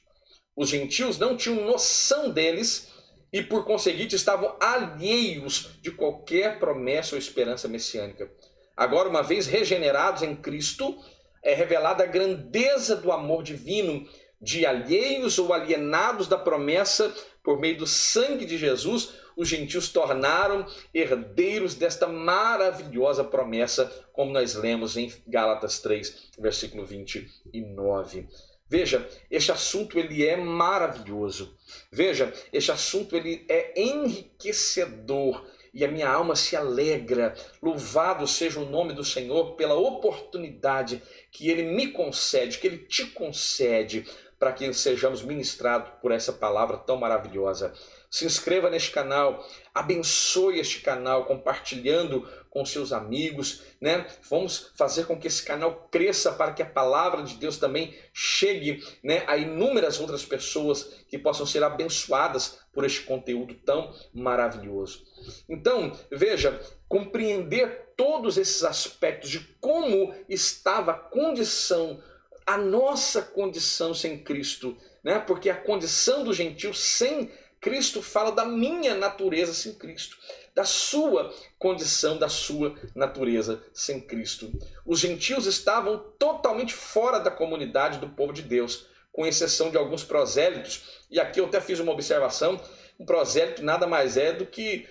S1: Os gentios não tinham noção deles e, por conseguinte, estavam alheios de qualquer promessa ou esperança messiânica. Agora, uma vez regenerados em Cristo, é revelada a grandeza do amor divino, de alheios ou alienados da promessa por meio do sangue de Jesus. Os gentios tornaram herdeiros desta maravilhosa promessa, como nós lemos em Gálatas 3, versículo 29. Veja, este assunto ele é maravilhoso. Veja, este assunto ele é enriquecedor e a minha alma se alegra. Louvado seja o nome do Senhor pela oportunidade que Ele me concede, que Ele te concede, para que sejamos ministrados por essa palavra tão maravilhosa. Se inscreva neste canal, abençoe este canal, compartilhando com seus amigos, né? Vamos fazer com que esse canal cresça para que a palavra de Deus também chegue, né, a inúmeras outras pessoas que possam ser abençoadas por este conteúdo tão maravilhoso. Então, veja, compreender todos esses aspectos de como estava a condição, a nossa condição sem Cristo, né? Porque a condição do gentio sem Cristo fala da minha natureza sem Cristo, da sua condição, da sua natureza sem Cristo. Os gentios estavam totalmente fora da comunidade do povo de Deus, com exceção de alguns prosélitos. E aqui eu até fiz uma observação: um prosélito nada mais é do que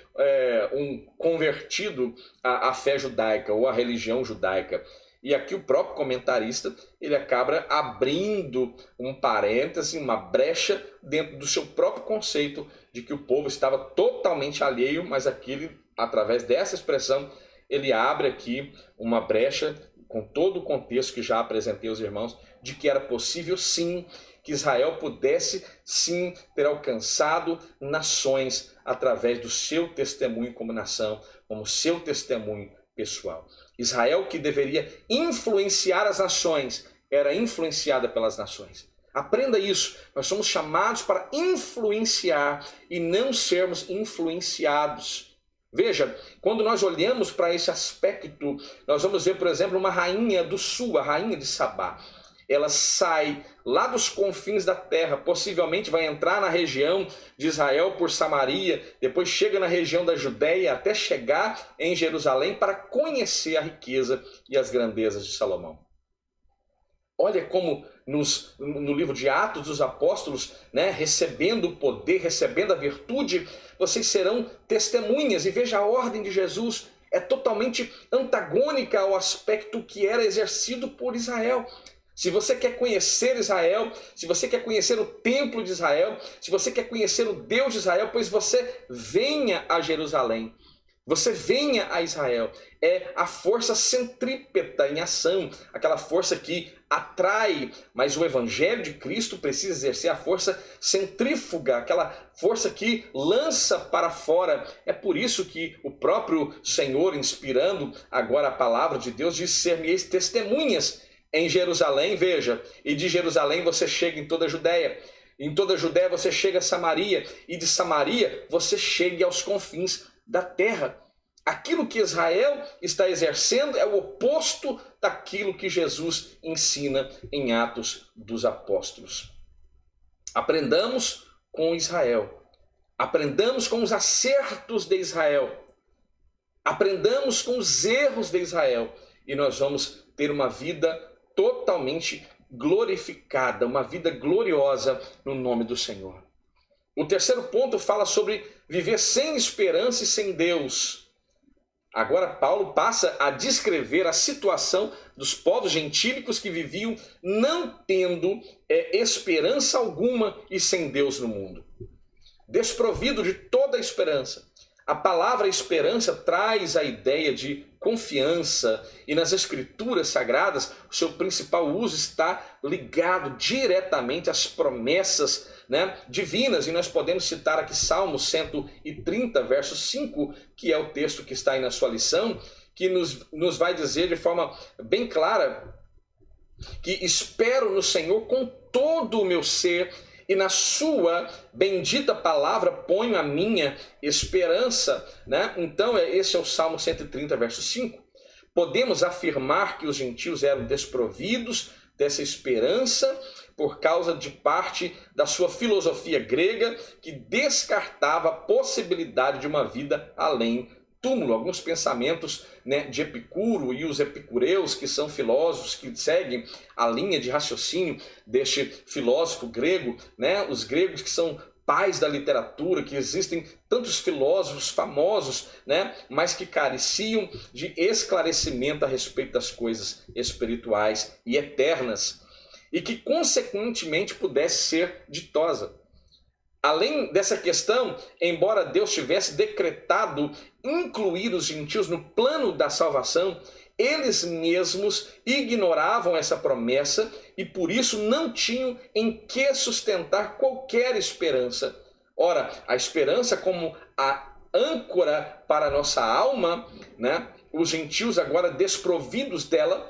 S1: um convertido à fé judaica ou à religião judaica. E aqui o próprio comentarista, ele acaba abrindo um parêntese, uma brecha dentro do seu próprio conceito de que o povo estava totalmente alheio, mas aqui, através dessa expressão, ele abre aqui uma brecha com todo o contexto que já apresentei aos irmãos, de que era possível sim que Israel pudesse sim ter alcançado nações através do seu testemunho como nação, como seu testemunho pessoal. Israel, que deveria influenciar as nações, era influenciada pelas nações. Aprenda isso. Nós somos chamados para influenciar e não sermos influenciados. Veja, quando nós olhamos para esse aspecto, nós vamos ver, por exemplo, uma rainha do sul, a rainha de Sabá. Ela sai lá dos confins da terra, possivelmente vai entrar na região de Israel por Samaria, depois chega na região da Judéia até chegar em Jerusalém para conhecer a riqueza e as grandezas de Salomão. Olha como no livro de Atos dos Apóstolos, né, recebendo o poder, recebendo a virtude, vocês serão testemunhas. E veja, a ordem de Jesus é totalmente antagônica ao aspecto que era exercido por Israel. Se você quer conhecer Israel, se você quer conhecer o templo de Israel, se você quer conhecer o Deus de Israel, pois você venha a Jerusalém. Você venha a Israel. É a força centrípeta em ação, aquela força que atrai, mas o evangelho de Cristo precisa exercer a força centrífuga, aquela força que lança para fora. É por isso que o próprio Senhor, inspirando agora a palavra de Deus, diz: ser-me-eis testemunhas em Jerusalém, veja, e de Jerusalém você chega em toda a Judéia. Em toda a Judéia você chega a Samaria, e de Samaria você chega aos confins da terra. Aquilo que Israel está exercendo é o oposto daquilo que Jesus ensina em Atos dos Apóstolos. Aprendamos com Israel. Aprendamos com os acertos de Israel. Aprendamos com os erros de Israel. E nós vamos ter uma vida totalmente glorificada, uma vida gloriosa no nome do Senhor. O terceiro ponto fala sobre viver sem esperança e sem Deus. Agora Paulo passa a descrever a situação dos povos gentílicos que viviam não tendo esperança alguma e sem Deus no mundo. Desprovido de toda a esperança. A palavra esperança traz a ideia de confiança, e nas escrituras sagradas o seu principal uso está ligado diretamente às promessas, né, divinas, e nós podemos citar aqui Salmo 130, verso 5, que é o texto que está aí na sua lição, que nos vai dizer de forma bem clara que espero no Senhor com todo o meu ser, e na sua bendita palavra ponho a minha esperança, né? Então, esse é o Salmo 130, verso 5. Podemos afirmar que os gentios eram desprovidos dessa esperança por causa de parte da sua filosofia grega, que descartava a possibilidade de uma vida além túmulo. Alguns pensamentos, né, de Epicuro e os epicureus, que são filósofos que seguem a linha de raciocínio deste filósofo grego, né, os gregos que são pais da literatura, que existem tantos filósofos famosos, né, mas que careciam de esclarecimento a respeito das coisas espirituais e eternas, e que consequentemente pudesse ser ditosa. Além dessa questão, embora Deus tivesse decretado incluir os gentios no plano da salvação, eles mesmos ignoravam essa promessa e por isso não tinham em que sustentar qualquer esperança. Ora, a esperança como a âncora para a nossa alma, né? Os gentios agora desprovidos dela,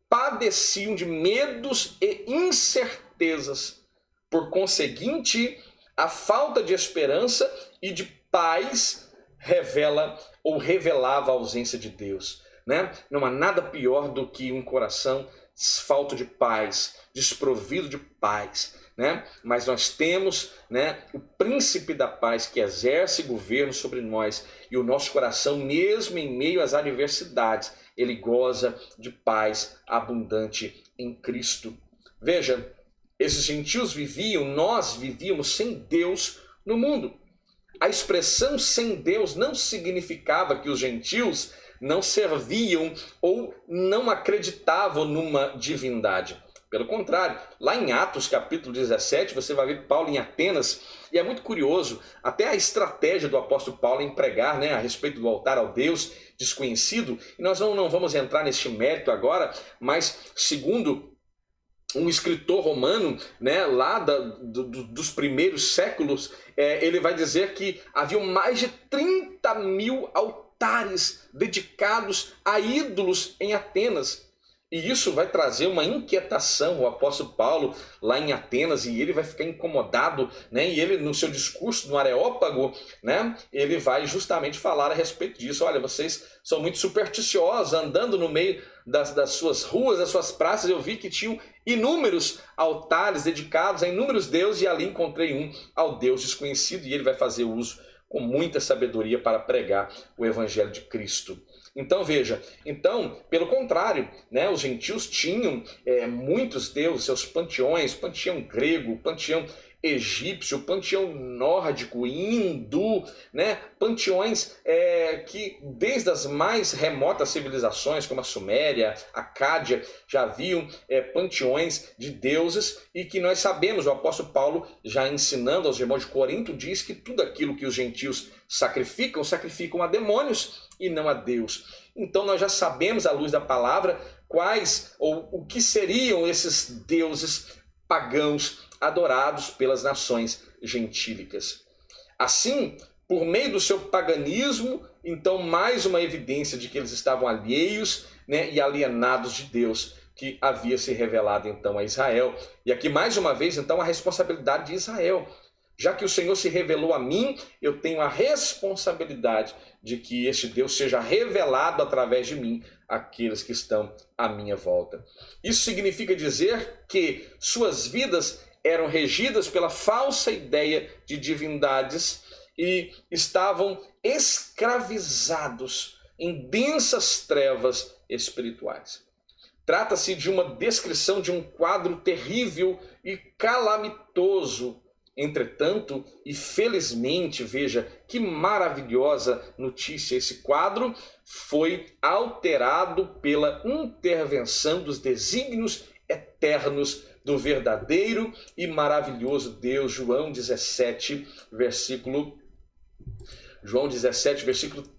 S1: padeciam de medos e incertezas. Por conseguinte, a falta de esperança e de paz revelava a ausência de Deus, né? Não há nada pior do que um coração falto de paz, desprovido de paz, né? Mas nós temos, né, o príncipe da paz que exerce governo sobre nós, e o nosso coração, mesmo em meio às adversidades, ele goza de paz abundante em Cristo. Veja, esses gentios nós vivíamos sem Deus no mundo. A expressão sem Deus não significava que os gentios não serviam ou não acreditavam numa divindade. Pelo contrário, lá em Atos capítulo 17, você vai ver Paulo em Atenas, e é muito curioso, até a estratégia do apóstolo Paulo em pregar, né, a respeito do altar ao Deus desconhecido, e nós não vamos entrar neste mérito agora, mas segundo um escritor romano, né, lá dos primeiros séculos, ele vai dizer que havia mais de 30 mil altares dedicados a ídolos em Atenas. E isso vai trazer uma inquietação ao apóstolo Paulo lá em Atenas, e ele vai ficar incomodado, né? E ele, no seu discurso no Areópago, né, ele vai justamente falar a respeito disso. Olha, vocês são muito supersticiosos, andando no meio das suas ruas, das suas praças, eu vi que tinham inúmeros altares dedicados a inúmeros deuses, e ali encontrei um ao Deus desconhecido, e ele vai fazer uso com muita sabedoria para pregar o evangelho de Cristo. Então veja, pelo contrário, né, os gentios tinham muitos deuses, seus panteões, panteão grego, panteão egípcio, panteão nórdico, hindu, né, panteões que desde as mais remotas civilizações, como a Suméria, a Cádia, já haviam panteões de deuses, e que nós sabemos, o apóstolo Paulo, já ensinando aos irmãos de Corinto, diz que tudo aquilo que os gentios sacrificam a demônios e não a Deus. Então nós já sabemos, à luz da palavra, quais ou o que seriam esses deuses pagãos adorados pelas nações gentílicas. Assim, por meio do seu paganismo, então mais uma evidência de que eles estavam alheios, né, e alienados de Deus, que havia se revelado então a Israel. E aqui mais uma vez então a responsabilidade de Israel. Já que o Senhor se revelou a mim, eu tenho a responsabilidade de que este Deus seja revelado através de mim àqueles que estão à minha volta. Isso significa dizer que suas vidas eram regidas pela falsa ideia de divindades e estavam escravizados em densas trevas espirituais. Trata-se de uma descrição de um quadro terrível e calamitoso. Entretanto, e felizmente, veja que maravilhosa notícia, esse quadro foi alterado pela intervenção dos desígnios eternos do verdadeiro e maravilhoso Deus. João 17, versículo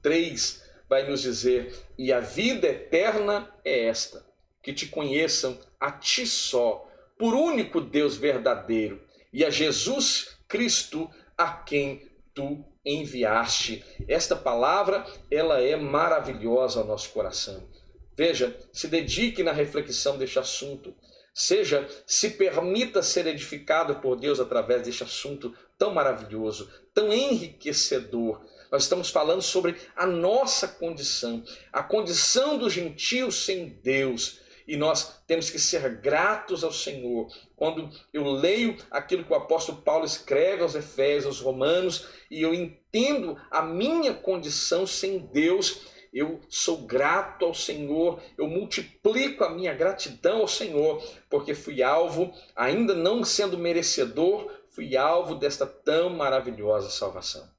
S1: 3 vai nos dizer: e a vida eterna é esta, que te conheçam a ti só, por único Deus verdadeiro, e a Jesus Cristo, a quem tu enviaste. Esta palavra, ela é maravilhosa ao nosso coração. Veja, se dedique na reflexão deste assunto. Se permita ser edificado por Deus através deste assunto tão maravilhoso, tão enriquecedor. Nós estamos falando sobre a nossa condição, a condição dos gentios sem Deus. E nós temos que ser gratos ao Senhor. Quando eu leio aquilo que o apóstolo Paulo escreve aos Efésios, aos Romanos, e eu entendo a minha condição sem Deus, eu sou grato ao Senhor, eu multiplico a minha gratidão ao Senhor, porque fui alvo, ainda não sendo merecedor, fui alvo desta tão maravilhosa salvação.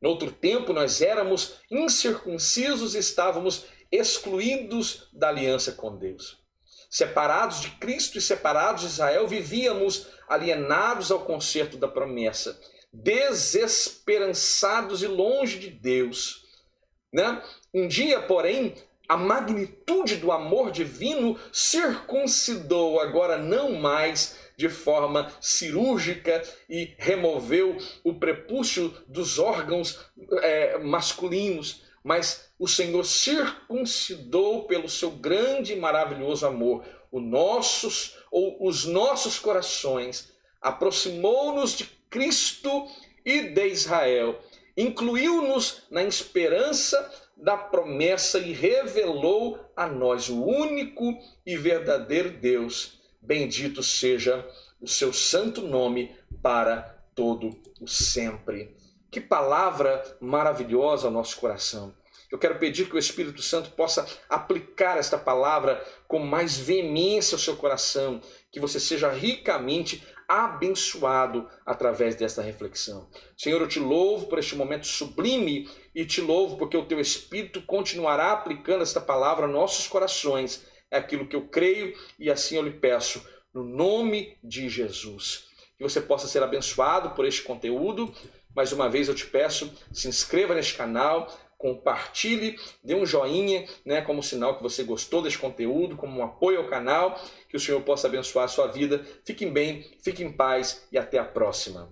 S1: No outro tempo, nós éramos incircuncisos e estávamos excluídos da aliança com Deus. Separados de Cristo e separados de Israel, vivíamos alienados ao concerto da promessa, desesperançados e longe de Deus, né? Um dia, porém, a magnitude do amor divino circuncidou, agora não mais de forma cirúrgica, e removeu o prepúcio dos órgãos masculinos, mas o Senhor circuncidou pelo seu grande e maravilhoso amor os nossos corações, aproximou-nos de Cristo e de Israel, incluiu-nos na esperança da promessa e revelou a nós o único e verdadeiro Deus. Bendito seja o seu santo nome para todo o sempre. Que palavra maravilhosa ao nosso coração. Eu quero pedir que o Espírito Santo possa aplicar esta palavra com mais veemência ao seu coração, que você seja ricamente abençoado através desta reflexão. Senhor, eu te louvo por este momento sublime e te louvo porque o teu Espírito continuará aplicando esta palavra a nossos corações. É aquilo que eu creio e assim eu lhe peço, no nome de Jesus. Que você possa ser abençoado por este conteúdo. Mais uma vez eu te peço, se inscreva neste canal, compartilhe, dê um joinha, como sinal que você gostou deste conteúdo, como um apoio ao canal, que o Senhor possa abençoar a sua vida. Fiquem bem, fiquem em paz e até a próxima.